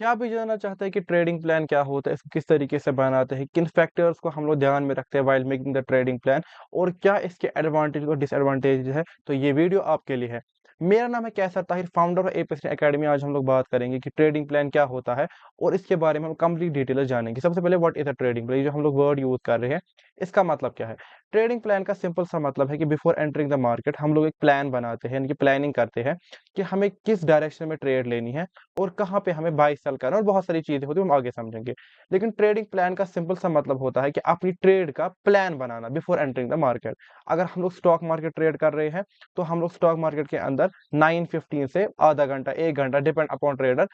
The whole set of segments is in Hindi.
क्या आप ये जानना चाहते हैं कि ट्रेडिंग प्लान क्या होता है, इसको किस तरीके से बनाते हैं, किन फैक्टर्स को हम लोग ध्यान में रखते हैं while making the trading plan और क्या इसके एडवांटेज और डिसएडवांटेज है, तो ये वीडियो आपके लिए है। मेरा नाम है कैसर ताहिर, फाउंडर और एपीएससी एकेडमी। आज हम लोग बात करेंगे कि ट्रेडिंग प्लान क्या होता है और इसके बारे में हम कंप्लीट डिटेल जानेंगे। सबसे पहले what is a trading plan, जो हम लोग वर्ड यूज कर रहे हैं इसका मतलब क्या है। ट्रेडिंग प्लान का सिंपल सा मतलब है कि बिफोर एंटरिंग द मार्केट हम लोग एक प्लान बनाते हैं, यानी कि प्लानिंग करते हैं कि हमें किस डायरेक्शन में ट्रेड लेनी है और कहाँ पे हमें बाय सेल करना है, और बहुत सारी चीजें होती है, हम आगे समझेंगे। लेकिन ट्रेडिंग प्लान का सिंपल सा मतलब होता है कि अपनी ट्रेड का plan banana before entering the market. अगर हम लोग स्टॉक मार्केट ट्रेड कर रहे हैं तो हम लोग स्टॉक मार्केट के अंदर 9:15 से आधा घंटा 1 घंटा डिपेंड अपॉन ट्रेडर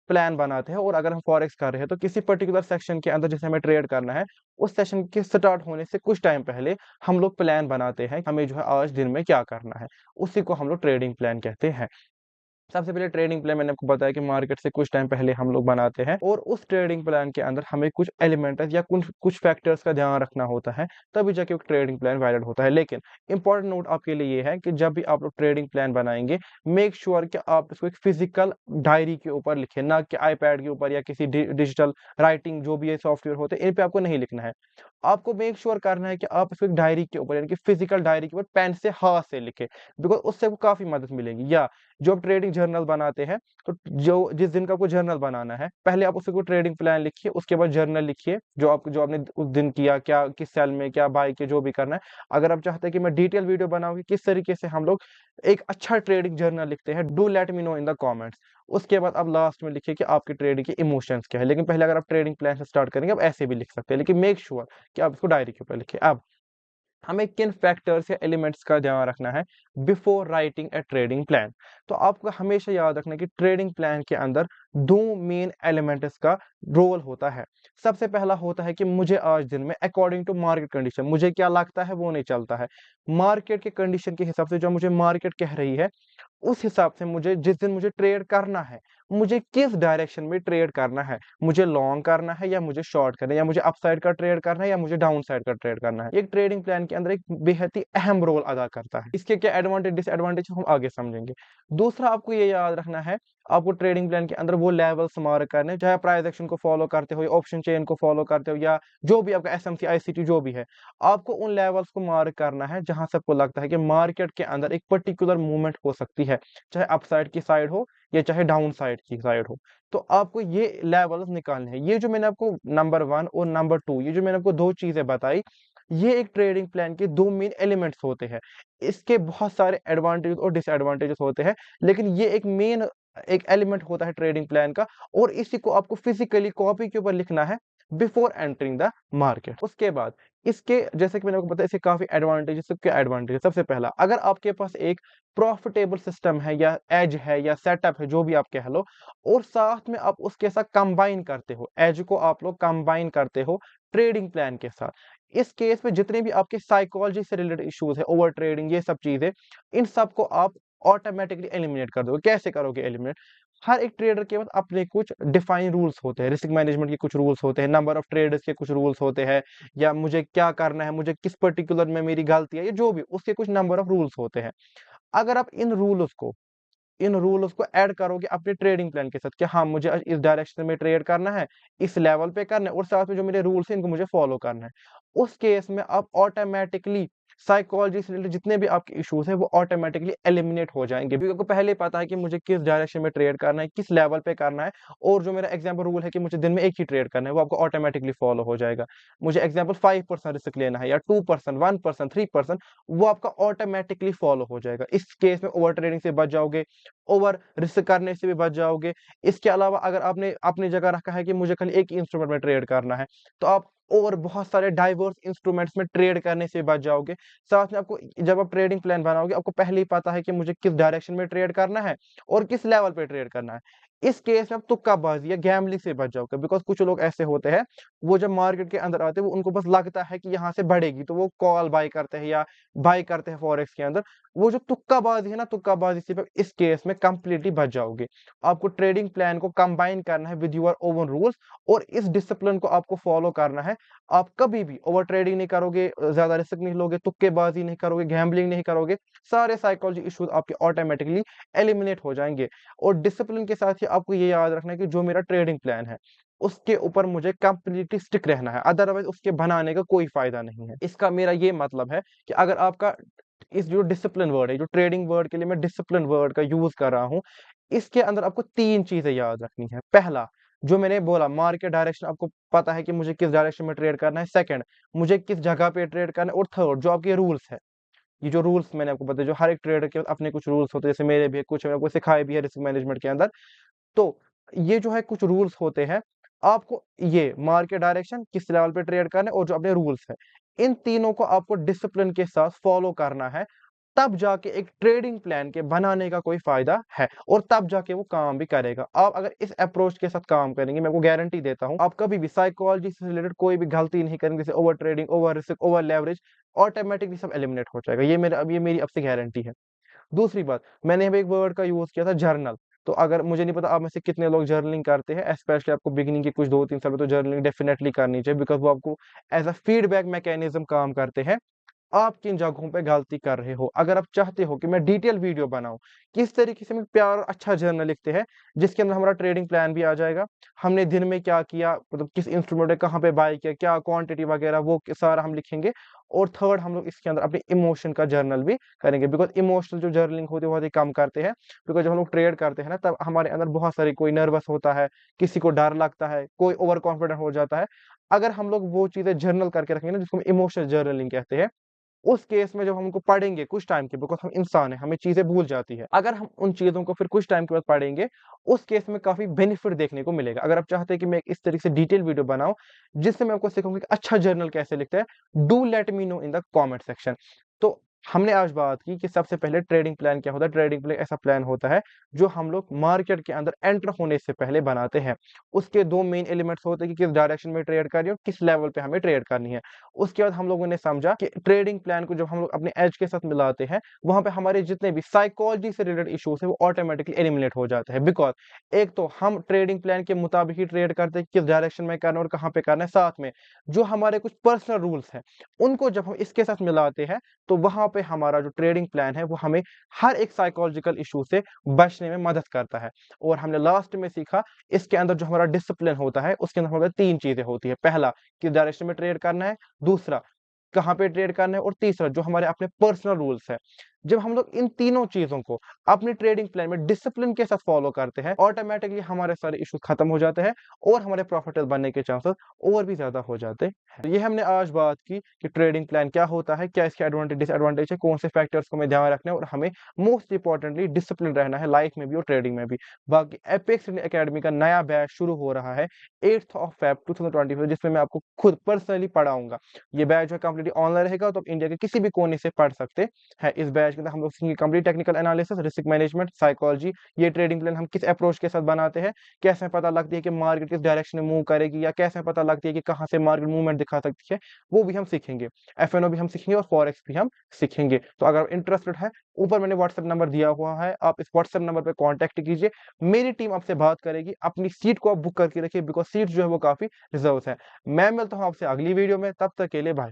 प्लान बनाते हैं। और अगर हम फॉरेक्स कर रहे हैं तो किसी पर्टिकुलर सेक्शन के अंदर जैसे हमें ट्रेड करना है, उस सेशन के स्टार्ट होने से कुछ टाइम पहले हम लोग प्लान बनाते हैं हमें जो है आज दिन में क्या करना है, उसी को हम लोग ट्रेडिंग प्लान कहते हैं। सबसे पहले ट्रेडिंग प्लान मैंने आपको बताया कि मार्केट से कुछ टाइम पहले हम लोग बनाते हैं और उस ट्रेडिंग प्लान के अंदर हमें कुछ एलिमेंट्स या कुछ कुछ फैक्टर्स का ध्यान रखना होता है, तभी जाके एक ट्रेडिंग प्लान वैलिड होता है। लेकिन इंपॉर्टेंट नोट आपके लिए ये है कि जब भी आप लोग ट्रेडिंग प्लान बनाएंगे, मेक श्योर कि आप इसको एक फिजिकल डायरी के ऊपर लिखें, ना कि आईपैड के ऊपर या किसी डिजिटल राइटिंग जो भी ये सॉफ्टवेयर होते हैं इन पे आपको नहीं लिखना है। आपको मेक श्योर करना है कि आप इसको एक डायरी के ऊपर, यानी कि फिजिकल डायरी के ऊपर पेन से हाथ से लिखें, बिकॉज उससे आपको काफी मदद मिलेगी। या जो आप ट्रेडिंग जर्नल बनाते हैं, तो जो जिस दिन का आपको जर्नल बनाना है, पहले आप उसको ट्रेडिंग प्लान लिखिए, उसके बाद जर्नल लिखिए जो आपने उस दिन किया, क्या किस सेल में क्या बाय किया, जो भी करना है। अगर आप चाहते हैं कि मैं डिटेल वीडियो बनाऊं कि किस तरीके से हम लोग एक अच्छा ट्रेडिंग जर्नल लिखते हैं, do let me know in the comments. उसके बाद आप लास्ट में लिखिए कि आपकी ट्रेडिंग के इमोशंस क्या है। लेकिन पहले अगर आप ट्रेडिंग प्लान से स्टार्ट करेंगे, आप ऐसे भी लिख सकते हैं, लेकिन मेक श्योर कि आप इसको डायरी के ऊपर लिखिए। अब हमें किन फैक्टर्स या एलिमेंट्स का ध्यान रखना है before writing a trading plan. तो आपको हमेशा याद रखना है कि ट्रेडिंग प्लान के अंदर दो मेन एलिमेंट्स का रोल होता है। सबसे पहला होता है कि मुझे आज दिन में अकॉर्डिंग टू मार्केट कंडीशन, मुझे क्या लगता है वो नहीं चलता है। मार्केट के कंडीशन के हिसाब से जो मुझे मार्केट कह रही है, उस हिसाब से मुझे जिस दिन मुझे ट्रेड करना है, मुझे किस डायरेक्शन में ट्रेड करना है, मुझे लॉन्ग करना है या मुझे शॉर्ट करना है, या मुझे अपसाइड का ट्रेड करना है या मुझे डाउन साइड का ट्रेड करना है। एक ट्रेडिंग प्लान के अंदर एक बेहद ही अहम रोल अदा करता है। इसके क्या एडवांटेज डिसएडवांटेज हम आगे समझेंगे। दूसरा आपको ये याद रखना है, आपको ट्रेडिंग प्लान के अंदर वो लेवल्स मार्क करने, चाहे प्राइस एक्शन को फॉलो करते हो या ऑप्शन चेन को फॉलो करते हो या जो भी आपका एसएमसी आईसीटी जो भी है, आपको उन लेवल्स को मार्क करना है जहां से आपको लगता है कि मार्केट के अंदर एक पर्टिकुलर मूवमेंट हो सकती है, चाहे अपसाइड की साइड हो या चाहे डाउन साइड की साइड हो। तो आपको ये लेवल्स निकालने हैं। ये जो मैंने आपको नंबर 1 और नंबर 2, ये जो मैंने आपको दो चीजें बताई, ये एक ट्रेडिंग प्लान के दो मेन एलिमेंट्स होते हैं। इसके बहुत सारे एडवांटेज और डिसएडवांटेजेस होते हैं, लेकिन ये एक मेन एक एलिमेंट होता है ट्रेडिंग प्लान का, और इसी को आपको फिजिकली कॉपी के ऊपर लिखना है बिफोर एंटरिंग द मार्केट। उसके बाद इसके, जैसे कि मैंने आपको बताया, इसके काफी एडवांटेजेस। क्या एडवांटेज है? सबसे पहला, अगर आपके पास एक प्रॉफिटेबल सिस्टम है या एज है या सेटअप है, जो भी आप कह लो, और साथ में आप उसके साथ कंबाइन करते हो, एज को आप लोग कंबाइन करते हो ट्रेडिंग प्लान के साथ, इस केस में जितने भी आपके साइकोलॉजी से रिलेटेड इश्यूज है, ओवर ट्रेडिंग, ये सब चीजें, इन सब को आप ऑटोमेटिकली एलिमिनेट कर दोगे। कैसे करोगे एलिमिनेट? हर एक ट्रेडर के पास अपने कुछ डिफाइन रूल्स होते हैं, रिस्क मैनेजमेंट के कुछ रूल्स होते हैं, नंबर ऑफ ट्रेडर्स के कुछ रूल्स होते हैं, या मुझे क्या करना है, मुझे किस पर्टिकुलर में मेरी गलती है, ये जो भी उसके कुछ नंबर ऑफ रूल्स होते हैं। अगर आप इन रूल्स को ऐड करोगे अपने ट्रेडिंग प्लान के साथ कि हाँ, मुझे आज इस डायरेक्शन में ट्रेड करना है, इस लेवल पे करना है, और साथ में जो मेरे रूल्स हैं इनको मुझे फॉलो करना है, उस केस में आप ऑटोमेटिकली साइकोलॉजी से रिलेटेड जितने भी आपके इश्यूज हैं वो ऑटोमेटिकली एलिमिनेट हो जाएंगे, क्योंकि आपको पहले ही पता है कि मुझे किस डायरेक्शन में ट्रेड करना है, किस लेवल पे करना है, और जो मेरा एग्जाम्पल रूल है कि मुझे दिन में एक ही ट्रेड करना है, वो आपको ऑटोमेटिकली फॉलो हो जाएगा। मुझे एग्जाम्पल 5% रिस्क लेना है या 2%, 1%, 3%, वो आपका ऑटोमेटिकली फॉलो हो जाएगा। इस केस में ओवर ट्रेडिंग से बच जाओगे, ओवर रिस्क करने से भी बच जाओगे। इसके अलावा अगर आपने अपनी जगह रखा है कि मुझे खाली एक ही इंस्ट्रूमेंट में ट्रेड करना है, तो आप और बहुत सारे डाइवर्स इंस्ट्रूमेंट्स में ट्रेड करने से बच जाओगे। साथ में आपको, जब आप ट्रेडिंग प्लान बनाओगे, आपको पहले ही पता है कि मुझे किस डायरेक्शन में ट्रेड करना है और किस लेवल पे ट्रेड करना है। इस केस में आप तुक्काबाजी या गैम्बलिंग से बच जाओगे, बिकॉज कुछ लोग ऐसे होते हैं, वो जब मार्केट के अंदर आते हैं, वो उनको बस लगता है कि यहाँ से बढ़ेगी, तो वो कॉल बाय करते हैं या बाय करते हैं फॉरेक्स के अंदर। वो जो तुक्काबाजी है ना, तुक्काबाजी से इस केस में कंप्लीटली बच जाओगे। आपको ट्रेडिंग प्लान को कंबाइन करना है विद योर ओवन रूल्स, और इस डिसिप्लिन को आपको फॉलो करना है। आप कभी भी ओवर ट्रेडिंग नहीं करोगे, ज्यादा रिस्क नहीं लोगे, तुक्केबाजी नहीं करोगे, गैम्बलिंग नहीं करोगे, सारे साइकोलॉजी इश्यूज आपके ऑटोमेटिकली एलिमिनेट हो जाएंगे। और डिसिप्लिन के साथ ही आपको ये याद रखना है कि जो मेरा ट्रेडिंग प्लान है, उसके ऊपर मुझे कंप्लीटली स्टिक रहना है, अदरवाइज़ उसके बनाने का कोई फ़ायदा नहीं है। इसका मेरा ये मतलब है कि अगर आपका इस जो डिसिप्लिन वर्ड है, जो ट्रेडिंग वर्ड के लिए मैं डिसिप्लिन वर्ड का यूज़ कर रहा हूँ, इसके अंदर आपको 3 चीज़ें याद रखनी है। पहला, जो मैंने बोला मार्केट डायरेक्शन आपको पता है कि मुझे किस डायरेक्शन में ट्रेड करना है। सेकंड, मुझे किस जगह पे ट्रेड करना है और थर्ड, जो आपके रूल्स है। ये जो रूल्स मैंने आपको बताया, जो हर एक ट्रेडर के अपने कुछ रूल्स होते हैं, जैसे मेरे भी हैं, कुछ मैंने आपको सिखाए भी है रिस्क मैनेजमेंट के अंदर। तो ये जो है कुछ रूल्स होते हैं, आपको ये मार्केट डायरेक्शन, किस लेवल पे ट्रेड करना है और जो अपने रूल्स हैं, इन तीनों को आपको डिसिप्लिन के साथ फॉलो करना है, तब जाके एक ट्रेडिंग प्लान के बनाने का कोई फ़ायदा है और तब जाके वो काम भी करेगा। आप अगर इस अप्रोच के साथ काम करेंगे, मैं आपको गारंटी देता हूँ, आप कभी भी साइकोलॉजी से रिलेटेड कोई भी गलती नहीं करेंगे, जैसे over trading, over risk, over leverage, automatically सब एलिमिनेट हो जाएगा। ये मेरी आपसे गारंटी है। दूसरी बात, मैंने अभी एक वर्ड का यूज़ किया था जर्नल। तो अगर मुझे नहीं पता आप में से कितने लोग जर्नलिंग करते हैं, स्पेशली आपको बिगिनिंग के कुछ 2-3 साल में तो जर्नलिंग डेफिनिटली करनी चाहिए बिकॉज़ वो आपको एज़ अ फीडबैक मैकेनिज़्म काम करते हैं। आप किन जगहों पे गलती कर रहे हो। अगर आप चाहते हो कि मैं डिटेल वीडियो बनाऊँ, किस तरीके से हम प्यारा और अच्छा जर्नल लिखते हैं, जिसके अंदर हमारा ट्रेडिंग प्लान भी आ जाएगा। हमने दिन में क्या किया, मतलब किस इंस्ट्रूमेंट में कहाँ पे बाय किया, क्या क्वांटिटी वगैरह वो सारा हम लिखेंगे। और थर्ड, हम लोग इसके अंदर अपने इमोशन का जर्नल भी करेंगे बिकॉज़ इमोशनल जो जर्नलिंग होती है बहुत ही कम करते हैं। बिकॉज़ जब हम लोग ट्रेड करते हैं ना, तब हमारे अंदर बहुत सारी, कोई नर्वस होता है, किसी को डर लगता है, कोई ओवर कॉन्फिडेंट हो जाता है। अगर हम लोग वो चीज़ें जर्नल करके रखेंगे ना, जिसको हम इमोशनल जर्नलिंग कहते हैं, उस केस में जब हम उनको पढ़ेंगे कुछ टाइम के, बिकॉज़ हम इंसान हैं, हमें चीज़ें भूल जाती है। अगर हम उन चीज़ों को फिर कुछ टाइम के बाद पढ़ेंगे, उस केस में काफ़ी बेनिफिट देखने को मिलेगा। अगर आप चाहते हैं कि मैं एक इस तरीके से डिटेल वीडियो बनाऊँ, जिससे मैं आपको सिखाऊँगा कि अच्छा जर्नल कैसे लिखते हैं, do let me know in the comment section. तो हमने आज बात की कि सबसे पहले ट्रेडिंग प्लान क्या होता है। ट्रेडिंग प्लान ऐसा प्लान होता है, जो हम लोग मार्केट के अंदर एंटर होने से पहले बनाते हैं। उसके 2 मेन एलिमेंट्स होते हैं कि किस डायरेक्शन में ट्रेड करनी है और किस लेवल पे हमें ट्रेड करनी है। उसके बाद हम लोगों ने समझा कि ट्रेडिंग प्लान को जब हम लोग अपने एज के साथ मिलाते हैं, वहाँ पे हमारे जितने भी साइकोलॉजी से रिलेटेड इश्यूज़ हैं, वो ऑटोमैटिकली एलिमिनेट हो जाते हैं। बिकॉज़ एक तो हम ट्रेडिंग प्लान के मुताबिक ही ट्रेड करते हैं, किस डायरेक्शन में करना है और कहाँ पे करना है। साथ में जो हमारे कुछ पर्सनल रूल्स हैं, उनको जब हम इसके साथ मिलाते हैं, तो वहाँ पे हमारा जो ट्रेडिंग प्लान है, वो हमें हर एक साइकोलॉजिकल इश्यू से बचने में मदद करता है। और हमने लास्ट में सीखा, इसके अंदर जो हमारा डिसिप्लिन होता है, उसके अंदर हमारे 3 चीज़ें होती हैं। पहला, किस डायरेक्शन में ट्रेड करना है। दूसरा, कहाँ पे ट्रेड करना है और तीसरा, जो हमारे अपने पर्सनल रूल्स हैं। जब हम लोग इन तीनों चीज़ों को अपनी ट्रेडिंग प्लान में डिसिप्लिन के साथ फॉलो करते हैं, ऑटोमैटिकली हमारे सारे इश्यूज़ खत्म हो जाते हैं और हमारे प्रॉफिटेबल बनने के चांसेस और भी ज़्यादा हो जाते हैं। तो ये हमने आज बात की कि ट्रेडिंग प्लान क्या होता है, क्या इसके एडवांटेज डिसएडवांटेज है, कौन से फैक्टर्स को हमें ध्यान रखना है और हमें मोस्ट इंपॉर्टेंटली डिसिप्लिन रहना है लाइफ में भी और ट्रेडिंग में भी। बाकी एपेक्स इंडिया अकेडमी का नया बैच शुरू हो रहा है 8th ऑफ Feb 2024, जिसमें मैं आपको खुद पर्सनली पढ़ाऊँगा। ये बैच जो है कंप्लीटली ऑनलाइन रहेगा, तो आप इंडिया के किसी भी कोने से पढ़ सकते हैं। इस बैच के अंदर हम लोग सीखेंगे complete technical analysis, risk management, psychology, ये ट्रेडिंग प्लान हम किस अप्रोच के साथ बनाते हैं, कैसे पता लगती है कि मार्केट किस डायरेक्शन में मूव करेगी या कैसे पता लगती है कि कहाँ से मार्केट मूवमेंट दिखा सकती है, वो भी हम सीखेंगे। एफएनओ भी हम सीखेंगे और फॉरेक्स भी हम सीखेंगे। तो अगर आप इंटरेस्टेड है, ऊपर मैंने व्हाट्सएप नंबर दिया हुआ है, आप इस व्हाट्सएप नंबर पे कॉन्टैक्ट कीजिए। मेरी टीम आपसे बात करेगी। अपनी सीट को आप बुक करके रखिए बिकॉज़ सीट जो है वो काफ़ी रिज़र्व्स हैं। मैं मिलता हूँ आपसे अगली वीडियो में, तब तक के लिए बाय।